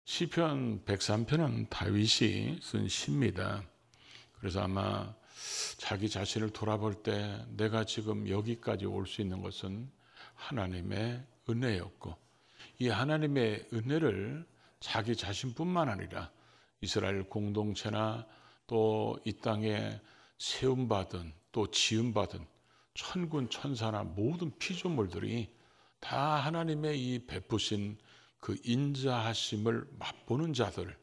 시편 103편은 다윗이 쓴 시입니다. 그래서 아마 자기 자신을 돌아볼 때 내가 지금 여기까지 올 수 있는 것은 하나님의 은혜였고, 이 하나님의 은혜를 자기 자신뿐만 아니라 이스라엘 공동체나 또 이 땅에 세움받은 또 지음받은 천군 천사나 모든 피조물들이 다 하나님의 이 베푸신 그 인자하심을 맛보는 자들,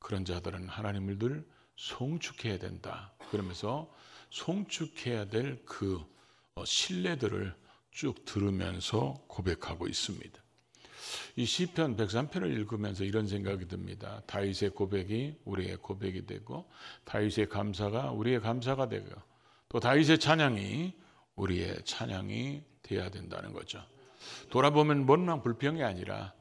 그런 자들은 하나님을 늘 송축해야 된다. 그러면서 송축해야 될 그 신뢰들을 쭉 들으면서 고백하고 있습니다. 이 시편 103편을 읽으면서 이런 생각이 듭니다. 다윗의 고백이 우리의 고백이 되고, 다윗의 감사가 우리의 감사가 되고, 또 다윗의 찬양이 우리의 찬양이 되어야 된다는 거죠. 돌아보면 못난 불평이 아니라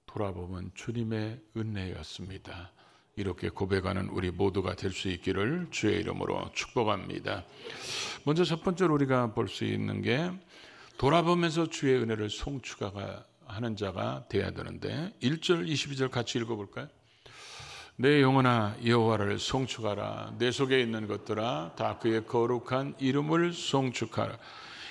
돌아보면 주님의 은혜였습니다. 이렇게 고백하는 우리 모두가 될 수 있기를 주의 이름으로 축복합니다. 먼저 첫 번째로 우리가 볼 수 있는 게, 돌아보면서 주의 은혜를 송축하는 자가 되어야 되는데, 1절 22절 같이 읽어볼까요? 내 영혼아 여호와를 송축하라. 내 속에 있는 것들아 다 그의 거룩한 이름을 송축하라.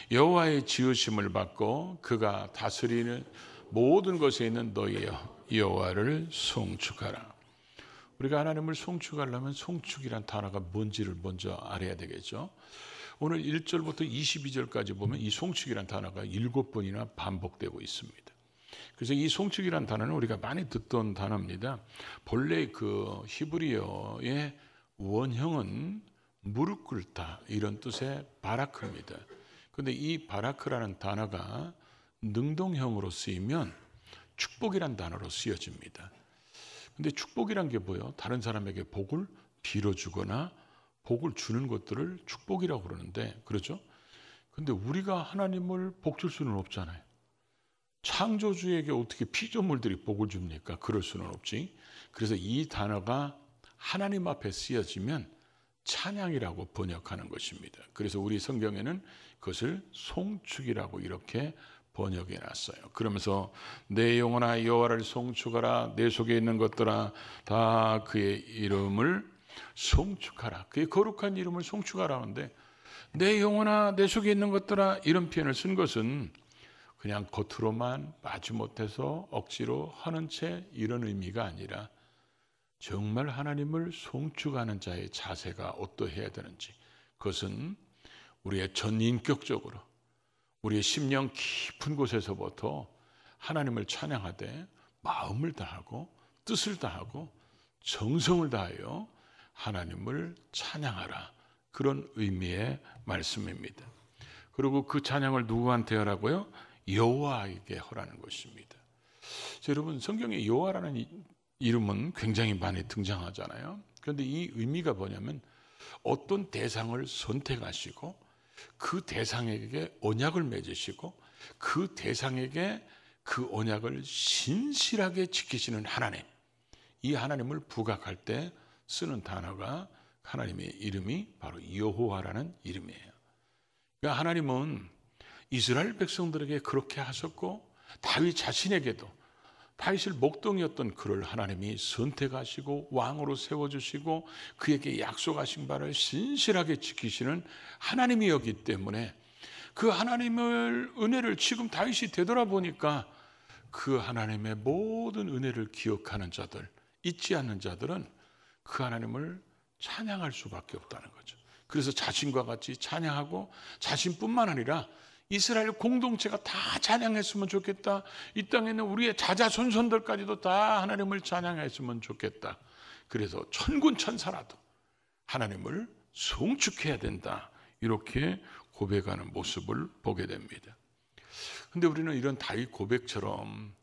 여호와의 지으심을 받고 그가 다스리는 모든 것에 있는 너희여 여호와를 송축하라. 우리가 하나님을 송축하려면 송축이란 단어가 뭔지를 먼저 알아야 되겠죠. 오늘 1절부터 22절까지 보면 이 송축이란 단어가 7번이나 반복되고 있습니다. 그래서 이 송축이란 단어는 우리가 많이 듣던 단어입니다. 본래 그 히브리어의 원형은 무릎 꿇다 이런 뜻의 바라크입니다. 그런데 이 바라크라는 단어가 능동형으로 쓰이면 축복이란 단어로 쓰여집니다. 근데 축복이란 게 뭐예요? 다른 사람에게 복을 빌어주거나 복을 주는 것들을 축복이라고 그러는데, 그렇죠? 근데 우리가 하나님을 복 줄 수는 없잖아요. 창조주에게 어떻게 피조물들이 복을 줍니까? 그럴 수는 없지. 그래서 이 단어가 하나님 앞에 쓰여지면 찬양이라고 번역하는 것입니다. 그래서 우리 성경에는 그것을 송축이라고 이렇게 번역해 놨어요. 그러면서 내 영혼아 여호와를 송축하라. 내 속에 있는 것들아 다 그의 이름을 송축하라. 그의 거룩한 이름을 송축하라 하는데, 내 영혼아 내 속에 있는 것들아 이런 표현을 쓴 것은 그냥 겉으로만 마지못해서 억지로 하는 채 이런 의미가 아니라, 정말 하나님을 송축하는 자의 자세가 어떠해야 되는지, 그것은 우리의 전인격적으로 우리의 심령 깊은 곳에서부터 하나님을 찬양하되 마음을 다하고 뜻을 다하고 정성을 다하여 하나님을 찬양하라, 그런 의미의 말씀입니다. 그리고 그 찬양을 누구한테 하라고요? 여호와에게 하라는 것입니다. 여러분, 성경에 여호와라는 이름은 굉장히 많이 등장하잖아요. 그런데 이 의미가 뭐냐면, 어떤 대상을 선택하시고 그 대상에게 언약을 맺으시고 그 대상에게 그 언약을 신실하게 지키시는 하나님, 이 하나님을 부각할 때 쓰는 단어가, 하나님의 이름이 바로 여호와라는 이름이에요. 그러니까 하나님은 이스라엘 백성들에게 그렇게 하셨고, 다윗 자신에게도, 다윗을 목동이었던 그를 하나님이 선택하시고 왕으로 세워주시고 그에게 약속하신 바를 신실하게 지키시는 하나님이었기 때문에, 그 하나님의 은혜를 지금 다윗이 되돌아보니까 그 하나님의 모든 은혜를 기억하는 자들, 잊지 않는 자들은 그 하나님을 찬양할 수밖에 없다는 거죠. 그래서 자신과 같이 찬양하고, 자신뿐만 아니라 이스라엘 공동체가 다 찬양했으면 좋겠다. 이 땅에 있는 우리의 자자손손들까지도 다 하나님을 찬양했으면 좋겠다. 그래서 천군 천사라도 하나님을 송축해야 된다, 이렇게 고백하는 모습을 보게 됩니다. 그런데 우리는 이런 다윗 고백처럼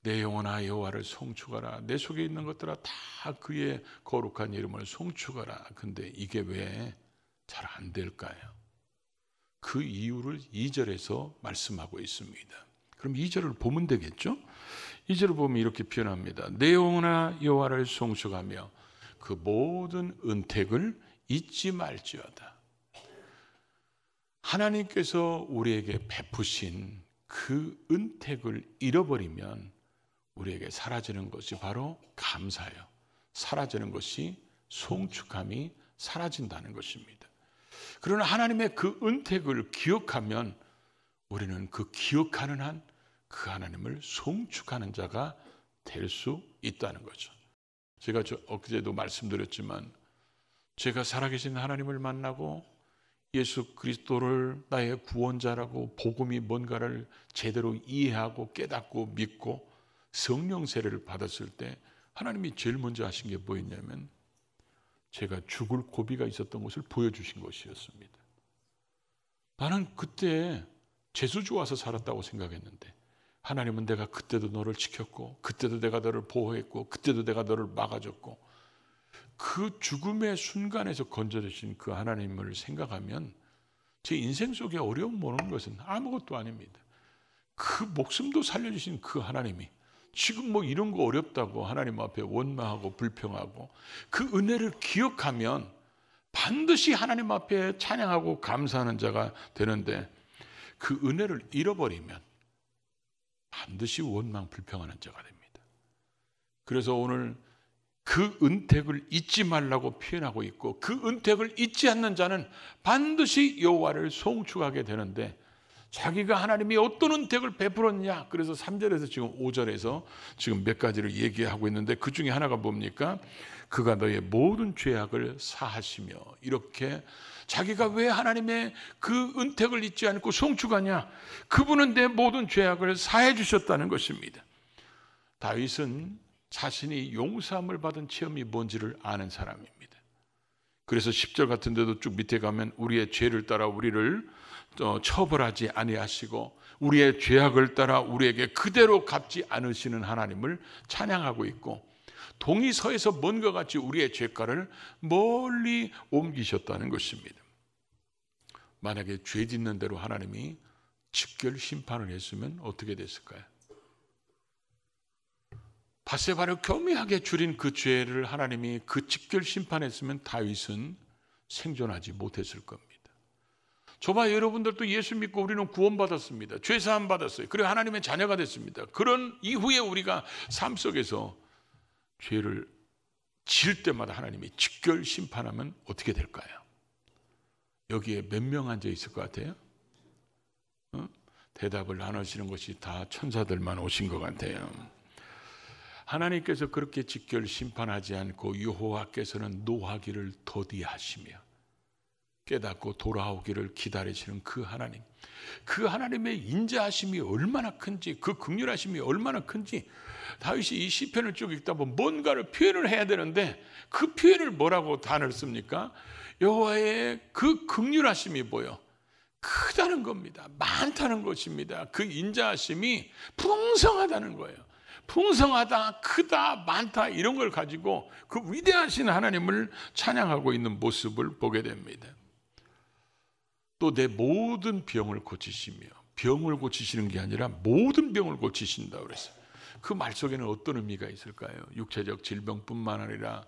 내 영혼아 여호와를 송축하라, 내 속에 있는 것들아 다 그의 거룩한 이름을 송축하라. 근데 이게 왜 잘 안 될까요? 그 이유를 2절에서 말씀하고 있습니다. 그럼 2절을 보면 되겠죠? 2절을 보면 이렇게 표현합니다. 내 영혼아 여호와를 송축하며 그 모든 은택을 잊지 말지어다. 하나님께서 우리에게 베푸신 그 은택을 잃어버리면 우리에게 사라지는 것이 바로 감사예요. 사라지는 것이 송축함이 사라진다는 것입니다. 그러나 하나님의 그 은택을 기억하면 우리는 그 기억하는 한 그 하나님을 송축하는 자가 될 수 있다는 거죠. 제가 엊그제도 말씀드렸지만 제가 살아계신 하나님을 만나고 예수 그리스도를 나의 구원자라고 복음이 뭔가를 제대로 이해하고 깨닫고 믿고 성령 세례를 받았을 때 하나님이 제일 먼저 하신 게 뭐였냐면 제가 죽을 고비가 있었던 것을 보여주신 것이었습니다. 나는 그때 재수 좋아서 살았다고 생각했는데 하나님은 내가 그때도 너를 지켰고 그때도 내가 너를 보호했고 그때도 내가 너를 막아줬고 그 죽음의 순간에서 건져주신 그 하나님을 생각하면 제 인생 속에 어려움 오는 것은 아무것도 아닙니다. 그 목숨도 살려주신 그 하나님이 지금 뭐 이런 거 어렵다고 하나님 앞에 원망하고 불평하고 그 은혜를 기억하면 반드시 하나님 앞에 찬양하고 감사하는 자가 되는데 그 은혜를 잃어버리면 반드시 원망 불평하는 자가 됩니다. 그래서 오늘 그 은택을 잊지 말라고 표현하고 있고 그 은택을 잊지 않는 자는 반드시 여호와를 송축하게 되는데 자기가 하나님이 어떤 은택을 베풀었냐, 그래서 3절에서 지금 5절에서 지금 몇 가지를 얘기하고 있는데 그 중에 하나가 뭡니까? 그가 너의 모든 죄악을 사하시며, 이렇게 자기가 왜 하나님의 그 은택을 잊지 않고 송축하냐? 그분은 내 모든 죄악을 사해 주셨다는 것입니다. 다윗은 자신이 용서함을 받은 체험이 뭔지를 아는 사람입니다. 그래서 10절 같은 데도 쭉 밑에 가면 우리의 죄를 따라 우리를 처벌하지 아니하시고 우리의 죄악을 따라 우리에게 그대로 갚지 않으시는 하나님을 찬양하고 있고, 동이 서에서 먼 것 같이 우리의 죄가를 멀리 옮기셨다는 것입니다. 만약에 죄 짓는 대로 하나님이 직결 심판을 했으면 어떻게 됐을까요? 바세바를 교묘하게 줄인 그 죄를 하나님이 그 직결 심판했으면 다윗은 생존하지 못했을 겁니다. 저와 여러분들도 예수 믿고 우리는 구원받았습니다. 죄사함 받았어요. 그리고 하나님의 자녀가 됐습니다. 그런 이후에 우리가 삶 속에서 죄를 지을 때마다 하나님이 직결 심판하면 어떻게 될까요? 여기에 몇 명 앉아 있을 것 같아요? 대답을 안 하시는 것이 다 천사들만 오신 것 같아요. 하나님께서 그렇게 직결 심판하지 않고 여호와께서는 노하기를 더디하시며 깨닫고 돌아오기를 기다리시는 그 하나님, 그 하나님의 인자하심이 얼마나 큰지, 그 긍휼하심이 얼마나 큰지 다윗이 이 시편을 쭉 읽다 보면 뭔가를 표현을 해야 되는데 그 표현을 뭐라고 단어를 씁니까? 여호와의 그 긍휼하심이 뭐요? 크다는 겁니다. 많다는 것입니다. 그 인자하심이 풍성하다는 거예요. 풍성하다, 크다, 많다, 이런 걸 가지고 그 위대하신 하나님을 찬양하고 있는 모습을 보게 됩니다. 또 내 모든 병을 고치시며, 병을 고치시는 게 아니라 모든 병을 고치신다 그랬어요. 그 말 속에는 어떤 의미가 있을까요? 육체적 질병뿐만 아니라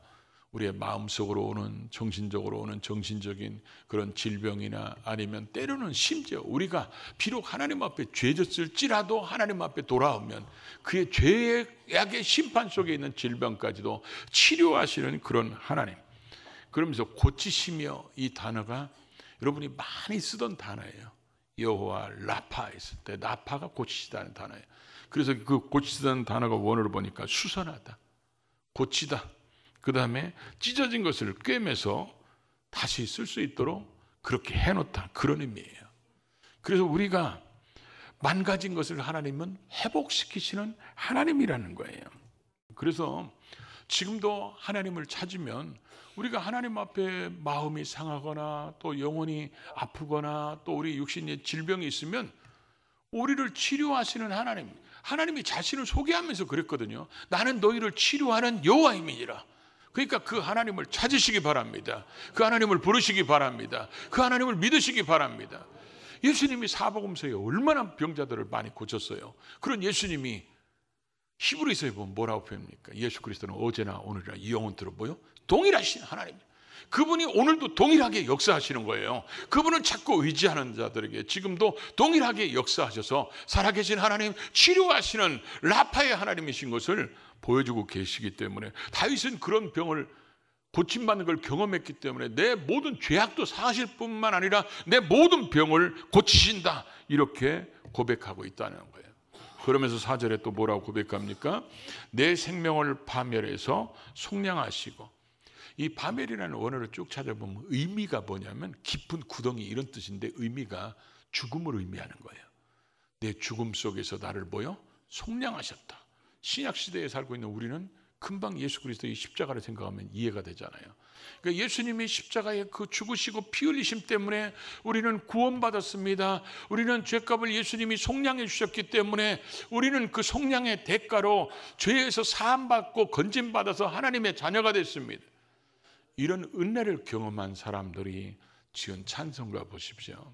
우리의 마음속으로 오는, 정신적으로 오는 정신적인 그런 질병이나 아니면 때로는 심지어 우리가 비록 하나님 앞에 죄졌을지라도 하나님 앞에 돌아오면 그의 죄악의 심판 속에 있는 질병까지도 치료하시는 그런 하나님. 그러면서 고치시며, 이 단어가 여러분이 많이 쓰던 단어예요. 여호와 라파 했을 때 라파가 고치시다는 단어예요. 그래서 그 고치시다는 단어가 원어로 보니까 수선하다, 고치다, 그 다음에 찢어진 것을 꿰매서 다시 쓸 수 있도록 그렇게 해놓다, 그런 의미예요. 그래서 우리가 망가진 것을 하나님은 회복시키시는 하나님이라는 거예요. 그래서 지금도 하나님을 찾으면 우리가 하나님 앞에 마음이 상하거나 또 영혼이 아프거나 또 우리 육신에 질병이 있으면 우리를 치료하시는 하나님, 하나님이 자신을 소개하면서 그랬거든요. 나는 너희를 치료하는 여호와임이니라. 그러니까 그 하나님을 찾으시기 바랍니다. 그 하나님을 부르시기 바랍니다. 그 하나님을 믿으시기 바랍니다. 예수님이 사복음서에 얼마나 병자들을 많이 고쳤어요. 그런 예수님이 히브리서에 보면 뭐라고 표현합니까? 예수 그리스도는 어제나 오늘이나 영원토록 뭐요? 동일하신 하나님. 그분이 오늘도 동일하게 역사하시는 거예요. 그분은 자꾸 의지하는 자들에게 지금도 동일하게 역사하셔서 살아계신 하나님, 치료하시는 라파의 하나님이신 것을 보여주고 계시기 때문에 다윗은 그런 병을 고침받는 걸 경험했기 때문에 내 모든 죄악도 사하실 뿐만 아니라 내 모든 병을 고치신다, 이렇게 고백하고 있다는 거예요. 그러면서 4절에 또 뭐라고 고백합니까? 내 생명을 파멸해서 속량하시고. 이 파멸이라는 원어를 쭉 찾아보면 의미가 뭐냐면 깊은 구덩이, 이런 뜻인데 의미가 죽음을 의미하는 거예요. 내 죽음 속에서 나를 속량하셨다. 신약시대에 살고 있는 우리는 금방 예수 그리스도의 십자가를 생각하면 이해가 되잖아요. 그러니까 예수님이 십자가에 그 죽으시고 피 흘리심 때문에 우리는 구원받았습니다. 우리는 죄값을 예수님이 속량해 주셨기 때문에 우리는 그 속량의 대가로 죄에서 사함받고 건짐받아서 하나님의 자녀가 됐습니다. 이런 은혜를 경험한 사람들이 지은 찬송가 보십시오.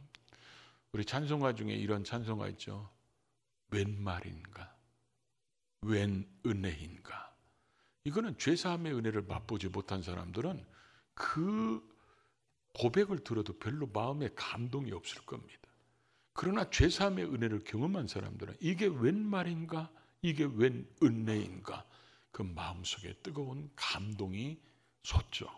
우리 찬송가 중에 이런 찬송가 있죠. 웬 말인가, 웬 은혜인가. 이거는 죄사함의 은혜를 맛보지 못한 사람들은 그 고백을 들어도 별로 마음에 감동이 없을 겁니다. 그러나 죄사함의 은혜를 경험한 사람들은 이게 웬 말인가, 이게 웬 은혜인가, 그 마음속에 뜨거운 감동이 솟죠.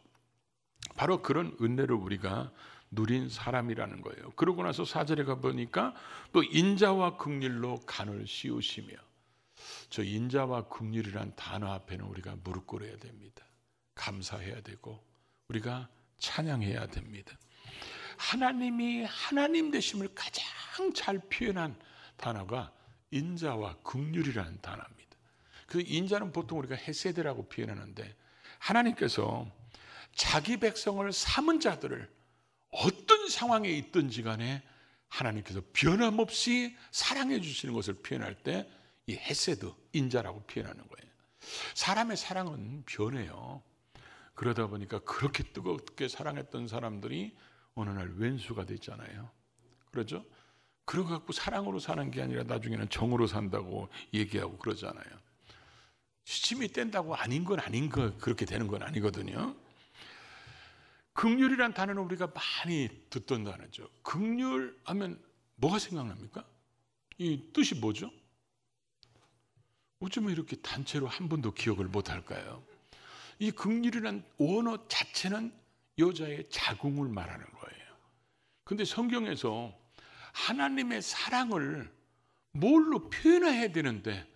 바로 그런 은혜를 우리가 누린 사람이라는 거예요. 그러고 나서 4절에 가보니까 또 인자와 긍휼로 간을 씌우시며. 저 인자와 긍휼이란 단어 앞에는 우리가 무릎 꿇어야 됩니다. 감사해야 되고 우리가 찬양해야 됩니다. 하나님이 하나님 되심을 가장 잘 표현한 단어가 인자와 긍휼이라는 단어입니다. 그 인자는 보통 우리가 헤세드라고 표현하는데, 하나님께서 자기 백성을 삼은 자들을 어떤 상황에 있든지 간에 하나님께서 변함없이 사랑해 주시는 것을 표현할 때 이 헤세드, 인자라고 표현하는 거예요. 사람의 사랑은 변해요. 그러다 보니까 그렇게 뜨겁게 사랑했던 사람들이 어느 날 왼수가 됐잖아요. 그렇죠? 그러고 갖고 사랑으로 사는 게 아니라 나중에는 정으로 산다고 얘기하고 그러잖아요. 시침이 뗀다고 아닌 건 아닌 거, 그렇게 되는 건 아니거든요. 긍휼이란 단어는 우리가 많이 듣던 단어죠. 긍휼 하면 뭐가 생각납니까? 이 뜻이 뭐죠? 어쩌면 이렇게 단체로 한 번도 기억을 못 할까요? 이 긍휼이란 원어 자체는 여자의 자궁을 말하는 거예요. 근데 성경에서 하나님의 사랑을 뭘로 표현해야 되는데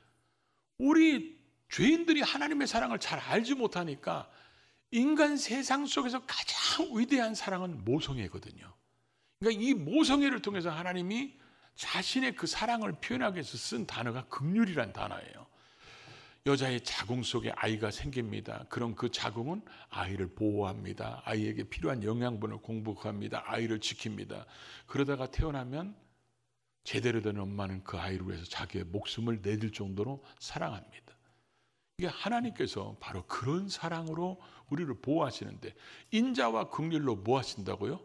우리 죄인들이 하나님의 사랑을 잘 알지 못하니까 인간 세상 속에서 가장 위대한 사랑은 모성애거든요. 그러니까 이 모성애를 통해서 하나님이 자신의 그 사랑을 표현하기 위해서 쓴 단어가 긍휼이란 단어예요. 여자의 자궁 속에 아이가 생깁니다. 그럼 그 자궁은 아이를 보호합니다. 아이에게 필요한 영양분을 공급합니다. 아이를 지킵니다. 그러다가 태어나면 제대로 된 엄마는 그 아이를 위해서 자기의 목숨을 내줄 정도로 사랑합니다. 이게 하나님께서 바로 그런 사랑으로 우리를 보호하시는데, 인자와 긍휼로 뭐 하신다고요?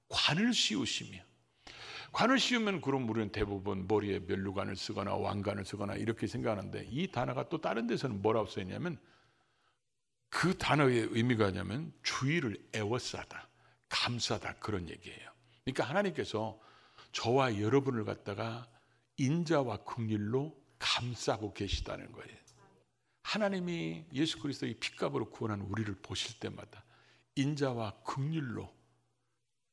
관을 씌우시며. 관을 씌우면 그럼 우리는 대부분 머리에 면류관을 쓰거나 왕관을 쓰거나 이렇게 생각하는데, 이 단어가 또 다른 데서는 뭐라고 써있냐면 그 단어의 의미가 뭐냐면 주의를 애워싸다, 감싸다, 그런 얘기예요. 그러니까 하나님께서 저와 여러분을 갖다가 인자와 긍휼로 감싸고 계시다는 거예요. 하나님이 예수 그리스도의 피값으로 구원한 우리를 보실 때마다 인자와 긍휼로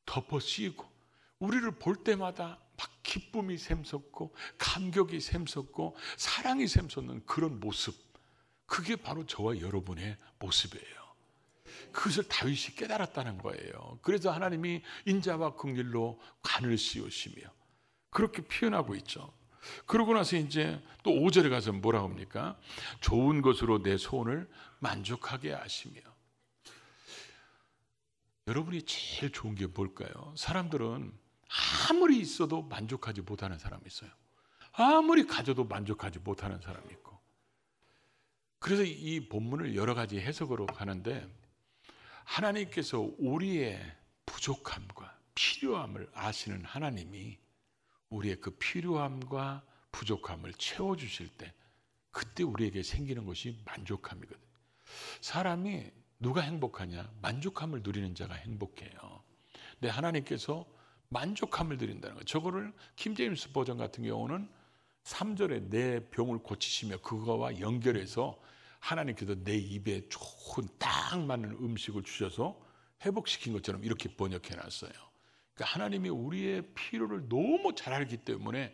덮어 씌우고 우리를 볼 때마다 막 기쁨이 샘솟고 감격이 샘솟고 사랑이 샘솟는 그런 모습, 그게 바로 저와 여러분의 모습이에요. 그것을 다윗이 깨달았다는 거예요. 그래서 하나님이 인자와 긍휼로 관을 씌우시며 그렇게 표현하고 있죠. 그러고 나서 이제 또 5절에 가서 뭐라고 합니까? 좋은 것으로 내 소원을 만족하게 하시며. 여러분이 제일 좋은 게 뭘까요? 사람들은 아무리 있어도 만족하지 못하는 사람이 있어요. 아무리 가져도 만족하지 못하는 사람이 있고. 그래서 이 본문을 여러 가지 해석으로 하는데, 하나님께서 우리의 부족함과 필요함을 아시는 하나님이 우리의 그 필요함과 부족함을 채워주실 때 그때 우리에게 생기는 것이 만족함이거든요. 사람이 누가 행복하냐? 만족함을 누리는 자가 행복해요. 근데 하나님께서 만족함을 드린다는 거예요. 저거를 킹제임스 버전 같은 경우는 3절에 내 병을 고치시며 그거와 연결해서 하나님께서 내 입에 좋은 딱 맞는 음식을 주셔서 회복시킨 것처럼 이렇게 번역해 놨어요. 그러니까 하나님이 우리의 필요를 너무 잘 알기 때문에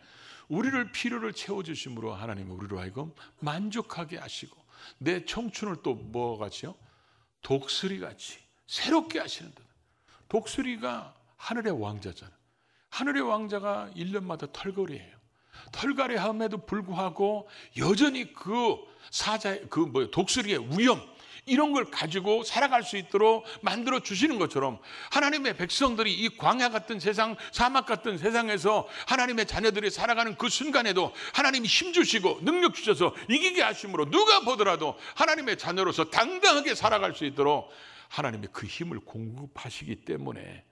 우리를 필요를 채워주심으로 하나님은 우리로 하여금 만족하게 하시고 내 청춘을 또 뭐같이요? 독수리같이 새롭게 하시는 듯. 독수리가 하늘의 왕자잖아. 하늘의 왕자가 1년마다 털거리예요. 털거리함에도 불구하고 여전히 독수리의 위엄 이런 걸 가지고 살아갈 수 있도록 만들어 주시는 것처럼 하나님의 백성들이 이 광야 같은 세상, 사막 같은 세상에서 하나님의 자녀들이 살아가는 그 순간에도 하나님이 힘 주시고 능력 주셔서 이기게 하심으로 누가 보더라도 하나님의 자녀로서 당당하게 살아갈 수 있도록 하나님이 그 힘을 공급하시기 때문에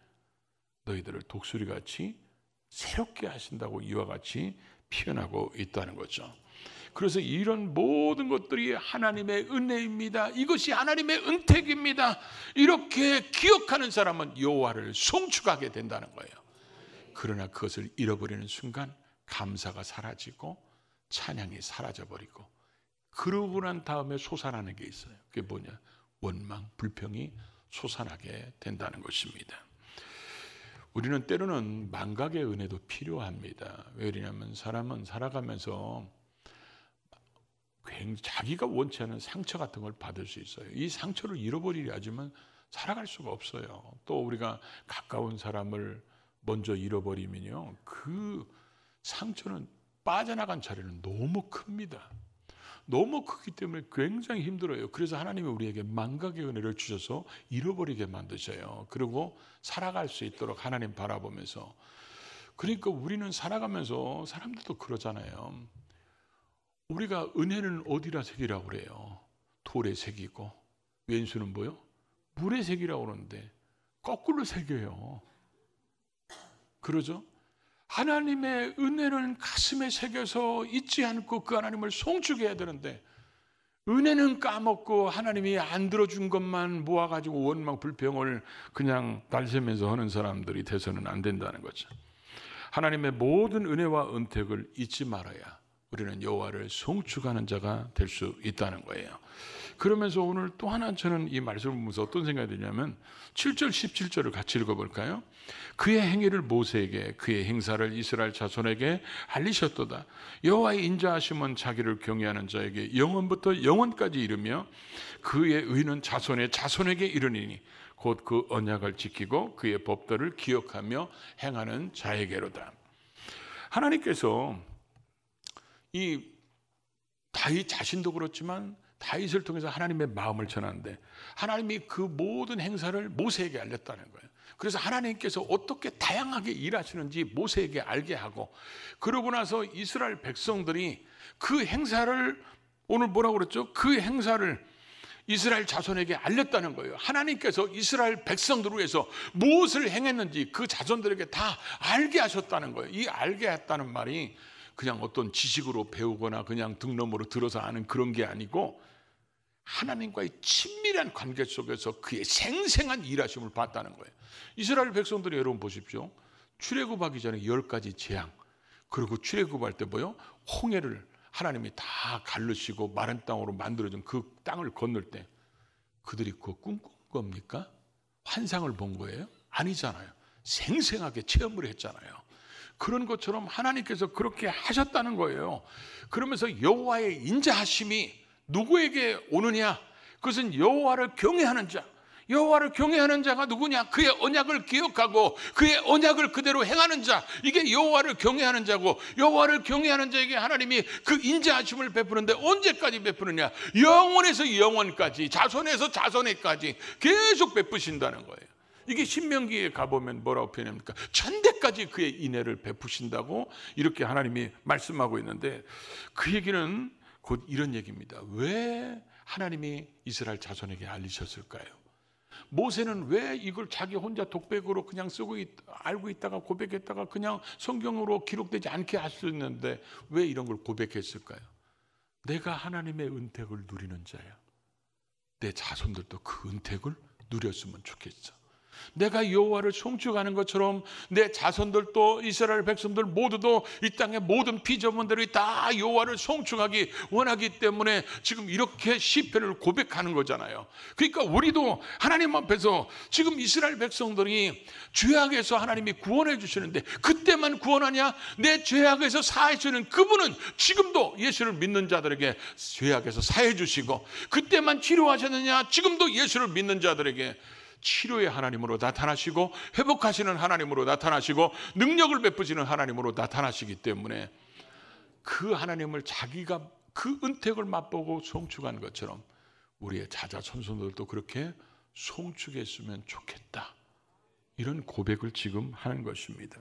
너희들을 독수리같이 새롭게 하신다고 이와 같이 표현하고 있다는 거죠. 그래서 이런 모든 것들이 하나님의 은혜입니다. 이것이 하나님의 은택입니다. 이렇게 기억하는 사람은 여호와를 송축하게 된다는 거예요. 그러나 그것을 잃어버리는 순간 감사가 사라지고 찬양이 사라져버리고 그러고 난 다음에 솟아나는 게 있어요. 그게 뭐냐? 원망, 불평이 솟아나게 된다는 것입니다. 우리는 때로는 망각의 은혜도 필요합니다. 왜 그러냐면 사람은 살아가면서 자기가 원치 않은 상처 같은 걸 받을 수 있어요. 이 상처를 잃어버리려 하지만 살아갈 수가 없어요. 또 우리가 가까운 사람을 먼저 잃어버리면요, 그 상처는 빠져나간 자리는 너무 큽니다. 너무 크기 때문에 굉장히 힘들어요. 그래서 하나님이 우리에게 망각의 은혜를 주셔서 잃어버리게 만드셔요. 그리고 살아갈 수 있도록 하나님 바라보면서. 그러니까 우리는 살아가면서 사람들도 그러잖아요. 우리가 은혜는 어디다 새기라고 그래요? 돌에 새기고 왼수는 뭐요? 물에 새기라고 그러는데 거꾸로 새겨요. 그러죠? 하나님의 은혜는 가슴에 새겨서 잊지 않고 그 하나님을 송축해야 되는데 은혜는 까먹고 하나님이 안 들어준 것만 모아가지고 원망 불평을 그냥 달새면서 하는 사람들이 돼서는 안 된다는 거죠. 하나님의 모든 은혜와 은택을 잊지 말아야 우리는 여호와를 송축하는 자가 될 수 있다는 거예요. 그러면서 오늘 또 하나 저는 이 말씀을 보면서 어떤 생각이 드냐면 7절 17절을 같이 읽어볼까요? 그의 행위를 모세에게 그의 행사를 이스라엘 자손에게 알리셨도다. 여호와의 인자하심은 자기를 경외하는 자에게 영원부터 영원까지 이르며 그의 의는 자손의 자손에게 이르니니 곧 그 언약을 지키고 그의 법도를 기억하며 행하는 자에게로다. 하나님께서 이 다윗 자신도 그렇지만 다윗을 통해서 하나님의 마음을 전하는데 하나님이 그 모든 행사를 모세에게 알렸다는 거예요. 그래서 하나님께서 어떻게 다양하게 일하시는지 모세에게 알게 하고 그러고 나서 이스라엘 백성들이 그 행사를 오늘 뭐라고 그랬죠? 그 행사를 이스라엘 자손에게 알렸다는 거예요. 하나님께서 이스라엘 백성들을 위해서 무엇을 행했는지 그 자손들에게 다 알게 하셨다는 거예요. 이 알게 했다는 말이 그냥 어떤 지식으로 배우거나 그냥 등록으로 들어서 아는 그런 게 아니고 하나님과의 친밀한 관계 속에서 그의 생생한 일하심을 봤다는 거예요. 이스라엘 백성들이 여러분 보십시오. 출애굽하기 전에 10가지 재앙, 그리고 출애굽할 때 뭐요? 홍해를 하나님이 다 갈르시고 마른 땅으로 만들어준 그 땅을 건널 때 그들이 그거 꿈꾼 겁니까? 환상을 본 거예요? 아니잖아요. 생생하게 체험을 했잖아요. 그런 것처럼 하나님께서 그렇게 하셨다는 거예요. 그러면서 여호와의 인자하심이 누구에게 오느냐? 그것은 여호와를 경외하는 자. 여호와를 경외하는 자가 누구냐? 그의 언약을 기억하고 그의 언약을 그대로 행하는 자. 이게 여호와를 경외하는 자고 여호와를 경외하는 자에게 하나님이 그 인자하심을 베푸는데 언제까지 베푸느냐? 영원에서 영원까지, 자손에서 자손에까지 계속 베푸신다는 거예요. 이게 신명기에 가보면 뭐라고 표현합니까? 천대까지 그의 인애를 베푸신다고 이렇게 하나님이 말씀하고 있는데 그 얘기는 곧 이런 얘기입니다. 왜 하나님이 이스라엘 자손에게 알리셨을까요? 모세는 왜 이걸 자기 혼자 독백으로 그냥 알고 있다가 고백했다가 그냥 성경으로 기록되지 않게 할 수 있는데 왜 이런 걸 고백했을까요? 내가 하나님의 은택을 누리는 자야. 내 자손들도 그 은택을 누렸으면 좋겠어. 내가 여호와를 송축하는 것처럼 내 자손들도, 이스라엘 백성들 모두도 이 땅의 모든 피조물들이 다 여호와를 송축하기 원하기 때문에 지금 이렇게 시편을 고백하는 거잖아요. 그러니까 우리도 하나님 앞에서 지금 이스라엘 백성들이 죄악에서 하나님이 구원해 주시는데 그때만 구원하냐? 내 죄악에서 사해 주는 그분은 지금도 예수를 믿는 자들에게 죄악에서 사해 주시고, 그때만 치료하셨느냐? 지금도 예수를 믿는 자들에게 치료의 하나님으로 나타나시고, 회복하시는 하나님으로 나타나시고, 능력을 베푸시는 하나님으로 나타나시기 때문에 그 하나님을 자기가 그 은택을 맛보고 송축한 것처럼 우리의 자자손손들도 그렇게 송축했으면 좋겠다, 이런 고백을 지금 하는 것입니다.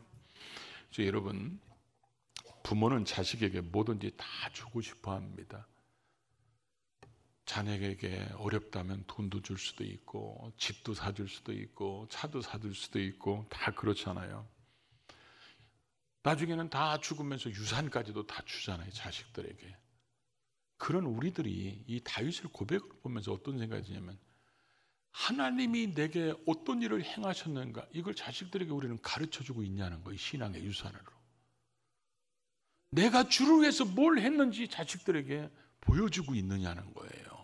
그래서 여러분, 부모는 자식에게 뭐든지 다 주고 싶어 합니다. 자녀에게 어렵다면 돈도 줄 수도 있고, 집도 사줄 수도 있고, 차도 사줄 수도 있고, 다 그렇잖아요. 나중에는 다 죽으면서 유산까지도 다 주잖아요, 자식들에게. 그런 우리들이 이 다윗의 고백을 보면서 어떤 생각이 드냐면, 하나님이 내게 어떤 일을 행하셨는가, 이걸 자식들에게 우리는 가르쳐주고 있냐는 거예요. 신앙의 유산으로. 내가 주를 위해서 뭘 했는지 자식들에게 보여주고 있느냐는 거예요.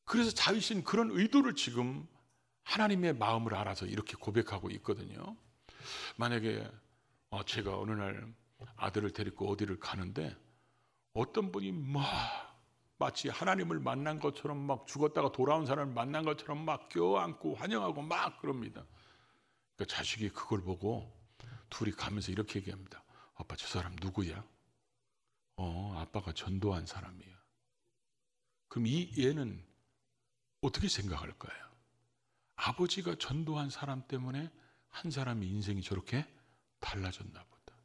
그래서 다윗은 그런 의도를 지금 하나님의 마음을 알아서 이렇게 고백하고 있거든요. 만약에 제가 어느 날 아들을 데리고 어디를 가는데 어떤 분이 마치 하나님을 만난 것처럼, 막 죽었다가 돌아온 사람을 만난 것처럼 막 껴안고 환영하고 막 그럽니다. 그러니까 자식이 그걸 보고 둘이 가면서 이렇게 얘기합니다. 아빠, 저 사람 누구야? 아빠가 전도한 사람이야. 그럼 이 얘는 어떻게 생각할 거예요? 아버지가 전도한 사람 때문에 한 사람의 인생이 저렇게 달라졌나 보다.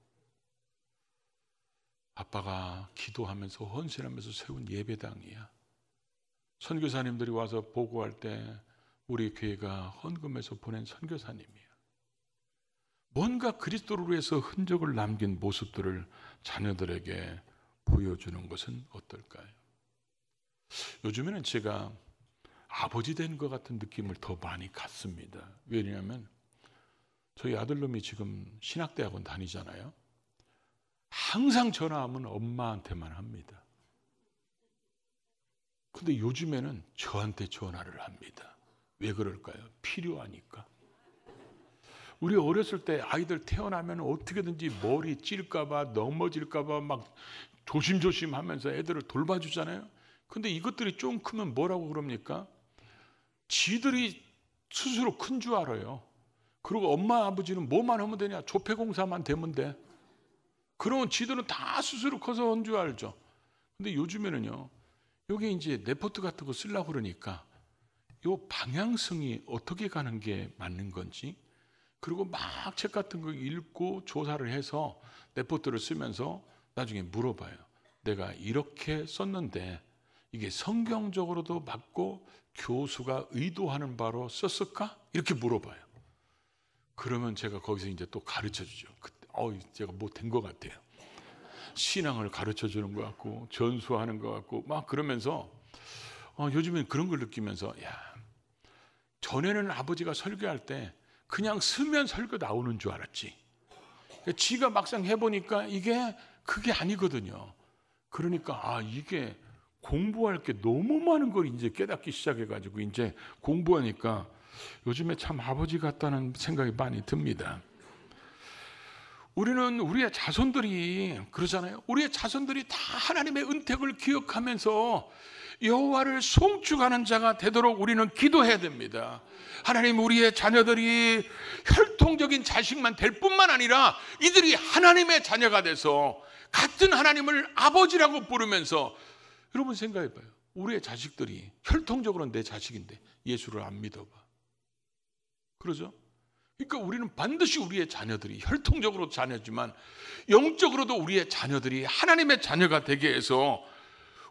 아빠가 기도하면서 헌신하면서 세운 예배당이야. 선교사님들이 와서 보고할 때 우리 교회가 헌금해서 보낸 선교사님이야. 뭔가 그리스도를 위해서 흔적을 남긴 모습들을 자녀들에게 보여주는 것은 어떨까요? 요즘에는 제가 아버지 된 것 같은 느낌을 더 많이 갖습니다. 왜냐하면 저희 아들놈이 지금 신학대학원 다니잖아요. 항상 전화하면 엄마한테만 합니다. 근데 요즘에는 저한테 전화를 합니다. 왜 그럴까요? 필요하니까. 우리 어렸을 때 아이들 태어나면 어떻게든지 머리 찔까봐, 넘어질까봐 막 조심조심 하면서 애들을 돌봐주잖아요. 근데 이것들이 좀 크면 뭐라고 그럽니까? 지들이 스스로 큰 줄 알아요. 그리고 엄마 아버지는 뭐만 하면 되냐? 조폐공사만 되면 돼. 그러면 지들은 다 스스로 커서 한 줄 알죠. 근데 요즘에는요, 여기 이제 레포트 같은 거 쓰려고 그러니까 요 방향성이 어떻게 가는 게 맞는 건지, 그리고 막 책 같은 거 읽고 조사를 해서 레포트를 쓰면서 나중에 물어봐요. 내가 이렇게 썼는데 이게 성경적으로도 맞고 교수가 의도하는 바로 썼을까? 이렇게 물어봐요. 그러면 제가 거기서 이제 또 가르쳐 주죠. 그때 제가 뭐 된 것 같아요. 신앙을 가르쳐 주는 것 같고 전수하는 것 같고 막 그러면서 요즘엔 그런 걸 느끼면서, 야, 전에는 아버지가 설교할 때 그냥 쓰면 설교 나오는 줄 알았지. 지가 막상 해보니까 이게 그게 아니거든요. 그러니까 이게 공부할 게 너무 많은 걸 이제 깨닫기 시작해가지고 이제 공부하니까 요즘에 참 아버지 같다는 생각이 많이 듭니다. 우리는 우리의 자손들이 그러잖아요. 우리의 자손들이 다 하나님의 은택을 기억하면서 여호와를 송축하는 자가 되도록 우리는 기도해야 됩니다. 하나님, 우리의 자녀들이 혈통적인 자식만 될 뿐만 아니라 이들이 하나님의 자녀가 돼서 같은 하나님을 아버지라고 부르면서, 여러분 생각해봐요. 우리의 자식들이 혈통적으로는 내 자식인데 예수를 안 믿어봐. 그러죠? 그러니까 우리는 반드시 우리의 자녀들이 혈통적으로 자녀지만 영적으로도 우리의 자녀들이 하나님의 자녀가 되게 해서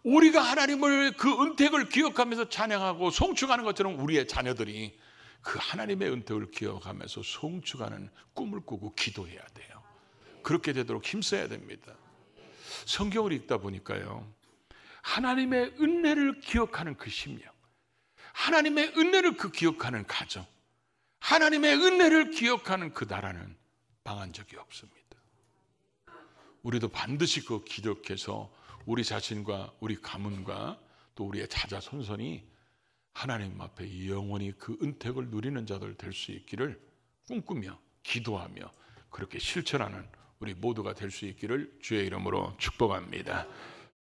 우리가 하나님을 그 은택을 기억하면서 찬양하고 송축하는 것처럼 우리의 자녀들이 그 하나님의 은택을 기억하면서 송축하는 꿈을 꾸고 기도해야 돼요. 그렇게 되도록 힘써야 됩니다. 성경을 읽다 보니까요, 하나님의 은혜를 기억하는 그 심령, 하나님의 은혜를 기억하는 가정, 하나님의 은혜를 기억하는 그 나라는 망한 적이 없습니다. 우리도 반드시 그거 기억해서 우리 자신과 우리 가문과 또 우리의 자자손손이 하나님 앞에 영원히 그 은택을 누리는 자들 될 수 있기를 꿈꾸며 기도하며 그렇게 실천하는 우리 모두가 될 수 있기를 주의 이름으로 축복합니다.